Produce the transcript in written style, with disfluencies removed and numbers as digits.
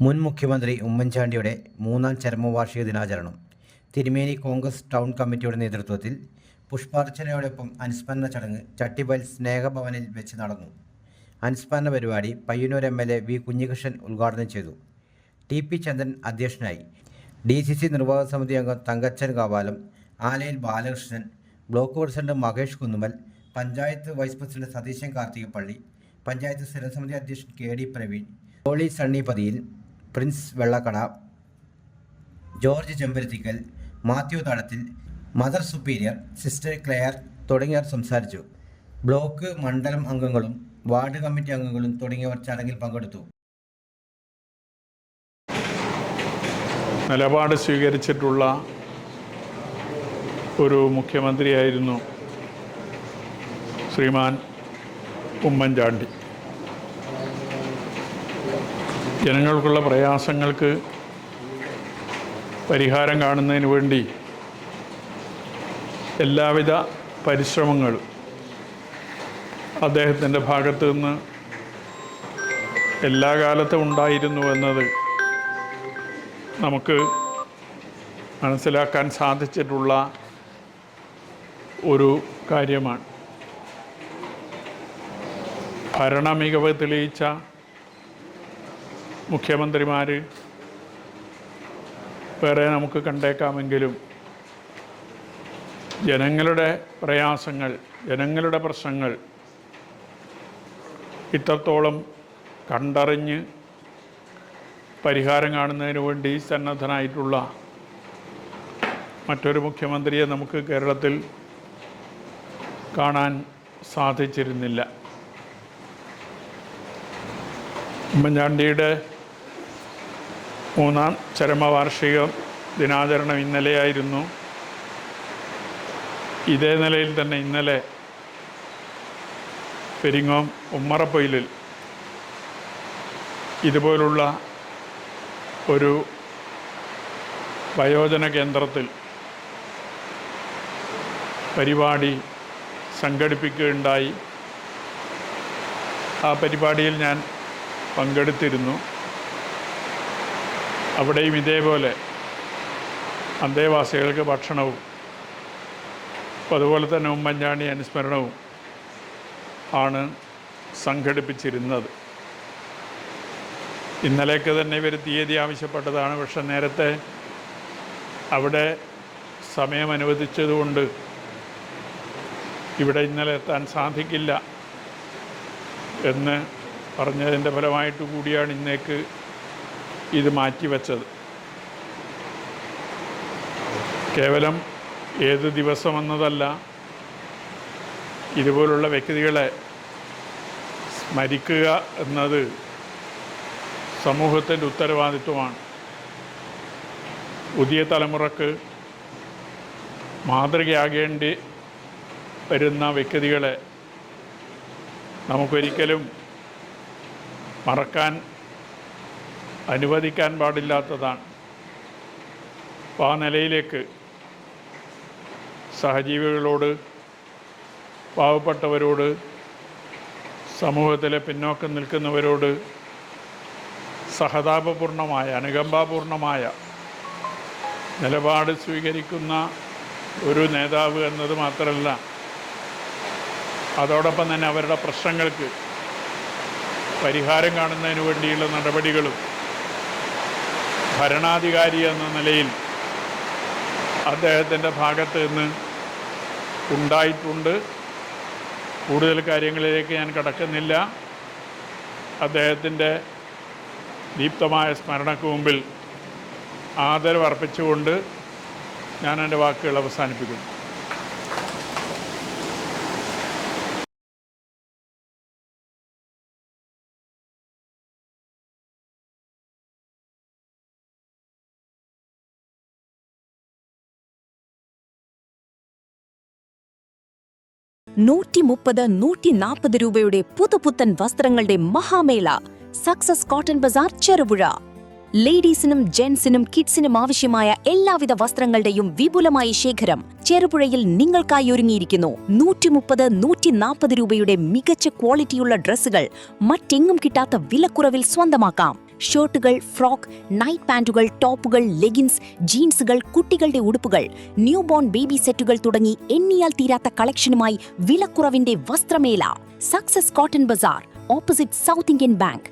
മുൻ മുഖ്യമന്ത്രി ഉമ്മൻചാണ്ടിയുടെ മൂന്നാം ചരമവാർഷിക ദിനാചരണം തിരുമേനി കോൺഗ്രസ് ടൗൺ കമ്മിറ്റിയുടെ നേതൃത്വത്തിൽ പുഷ്പാർച്ചനയോടൊപ്പം അനുസ്മരണ ചടങ്ങ് ചട്ടിബയൽ സ്നേഹഭവനിൽ വെച്ച് നടന്നു. അനുസ്മരണ പരിപാടി പയ്യന്നൂർ MLA വി. കുഞ്ഞികൃഷ്ണൻ ഉദ്ഘാടനം ചെയ്തു. TP ചന്ദ്രൻ അധ്യക്ഷനായി. DCC നിർവാഹക സമിതി അംഗം Thankachan Kavalam, Alayil Balakrishnan, block president Mahesh Kunnumal, panchayat vice president Satheesan Karthikappally, panchayat സ്ഥിരസമിതി അധ്യക്ഷൻ KD Praveen, Jolly Sunnipathiyil, Prince Vellakkada, George Chembarathikkal, Mathew Thadathil, mother superior, sister Clare തുടങ്ങിയവർ സംസാരിച്ചു. ബ്ലോക്ക് മണ്ഡലം അംഗങ്ങളും വാർഡ് കമ്മിറ്റി അംഗങ്ങളും തുടങ്ങിയവർ ചടങ്ങിൽ പങ്കെടുത്തു. നിലപാട് സ്വീകരിച്ചിട്ടുള്ള ഒരു മുഖ്യമന്ത്രിയായിരുന്നു ശ്രീമാൻ ഉമ്മൻചാണ്ടി. ജനങ്ങൾക്കുള്ള പ്രയാസങ്ങൾക്ക് പരിഹാരം കാണുന്നതിന് വേണ്ടി എല്ലാവിധ പരിശ്രമങ്ങളും അദ്ദേഹത്തിൻ്റെ ഭാഗത്തു നിന്ന് എല്ലാ കാലത്തും ഉണ്ടായിരുന്നു എന്നത് നമുക്ക് മനസ്സിലാക്കാൻ സാധിച്ചിട്ടുള്ള ഒരു കാര്യമാണ്. ഭരണമികവ് തെളിയിച്ച മുഖ്യമന്ത്രിമാർ വേറെ നമുക്ക് കണ്ടേക്കാമെങ്കിലും ജനങ്ങളുടെ പ്രയാസങ്ങൾ, ജനങ്ങളുടെ പ്രശ്നങ്ങൾ ഇത്രത്തോളം കണ്ടറിഞ്ഞ് പരിഹാരം കാണുന്നതിന് വേണ്ടി സന്നദ്ധനായിട്ടുള്ള മറ്റൊരു മുഖ്യമന്ത്രിയെ നമുക്ക് കേരളത്തിൽ കാണാൻ സാധിച്ചിരുന്നില്ല. ഉമ്മൻചാണ്ടിയുടെ മൂന്നാം ചരമവാർഷിക ദിനാചരണം ഇന്നലെയായിരുന്നു. ഇതേ നിലയിൽ തന്നെ ഇന്നലെ പെരിങ്ങോം ഉമ്മറപ്പൊയിലിൽ ഇതുപോലുള്ള ഒരു വയോജന കേന്ദ്രത്തിൽ പരിപാടി സംഘടിപ്പിക്കുകയുണ്ടായി. ആ പരിപാടിയിൽ ഞാൻ പങ്കെടുത്തിരുന്നു. അവിടെയും ഇതേപോലെ അന്തേവാസികൾക്ക് ഭക്ഷണവും അതുപോലെ തന്നെ ഉമ്മൻചാണ്ടി അനുസ്മരണവും ആണ് സംഘടിപ്പിച്ചിരുന്നത്. ഇന്നലേക്ക് തന്നെ ഇവർ തീയതി ആവശ്യപ്പെട്ടതാണ്. പക്ഷെ നേരത്തെ അവിടെ സമയം അനുവദിച്ചതുകൊണ്ട് ഇവിടെ ഇന്നലെ എത്താൻ സാധിക്കില്ല എന്ന് പറഞ്ഞതിൻ്റെ ഫലമായിട്ട് കൂടിയാണ് ഇന്നേക്ക് ഇത് മാറ്റിവെച്ചത്. കേവലം ഏത് ദിവസമെന്നതല്ല, ഇതുപോലുള്ള വ്യക്തികളെ സ്മരിക്കുക എന്നത് സമൂഹത്തിൻ്റെ ഉത്തരവാദിത്വമാണ്. പുതിയ തലമുറക്ക് മാതൃകയാകേണ്ടി വരുന്ന വ്യക്തികളെ നമുക്കൊരിക്കലും മറക്കാൻ അനുവദിക്കാൻ പാടില്ലാത്തതാണ്. അപ്പോൾ ആ നിലയിലേക്ക് സഹജീവികളോട്, പാവപ്പെട്ടവരോട്, സമൂഹത്തിലെ പിന്നോക്കം നിൽക്കുന്നവരോട് സഹതാപപൂർണമായ, അനുകമ്പാപൂർണമായ നിലപാട് സ്വീകരിക്കുന്ന ഒരു നേതാവ് എന്നത് മാത്രമല്ല, അതോടൊപ്പം തന്നെ അവരുടെ പ്രശ്നങ്ങൾക്ക് പരിഹാരം കാണുന്നതിന് വേണ്ടിയുള്ള നടപടികളും ഭരണാധികാരി എന്ന നിലയിൽ അദ്ദേഹത്തിൻ്റെ ഭാഗത്ത് നിന്ന് ഉണ്ടായിട്ടുണ്ട്. കൂടുതൽ കാര്യങ്ങളിലേക്ക് ഞാൻ കടക്കുന്നില്ല. അദ്ദേഹത്തിൻ്റെ ദീപ്തമായ സ്മരണയ്ക്ക് മുമ്പിൽ ആദരവ് അർപ്പിച്ചുകൊണ്ട് ഞാൻ എൻ്റെ വാക്കുകൾ അവസാനിപ്പിക്കുന്നു. $130-140 പുതുപുത്തൻ വസ്ത്രങ്ങളുടെ മഹാമേള സക്സസ് കോട്ടൺ ബസാർ ചെറുപുഴ. ലേഡീസിനും ജെന്റ്സിനും കിഡ്സിനും ആവശ്യമായ എല്ലാവിധ വസ്ത്രങ്ങളുടെയും വിപുലമായ ശേഖരം ചെറുപുഴയിൽ നിങ്ങൾക്കായി ഒരുങ്ങിയിരിക്കുന്നു. 130-140 രൂപയുടെ മികച്ച ക്വാളിറ്റിയുള്ള ഡ്രസ്സുകൾ മറ്റെങ്ങും കിട്ടാത്ത വിലക്കുറവിൽ സ്വന്തമാക്കാം. ഷർട്ടുകൾ, ഫ്രോക്ക്, നൈറ്റ് പാന്റുകൾ, ടോപ്പുകൾ, ലെഗിൻസ്, ജീൻസുകൾ, കുട്ടികളുടെ ഉടുപ്പുകൾ, ന്യൂ ബോൺ ബേബി സെറ്റുകൾ തുടങ്ങി എണ്ണിയാൽ തീരാത്ത കളക്ഷനുമായി വിലക്കുറവിന്റെ വസ്ത്രമേള. Success cotton bazaar, opposite South Indian bank,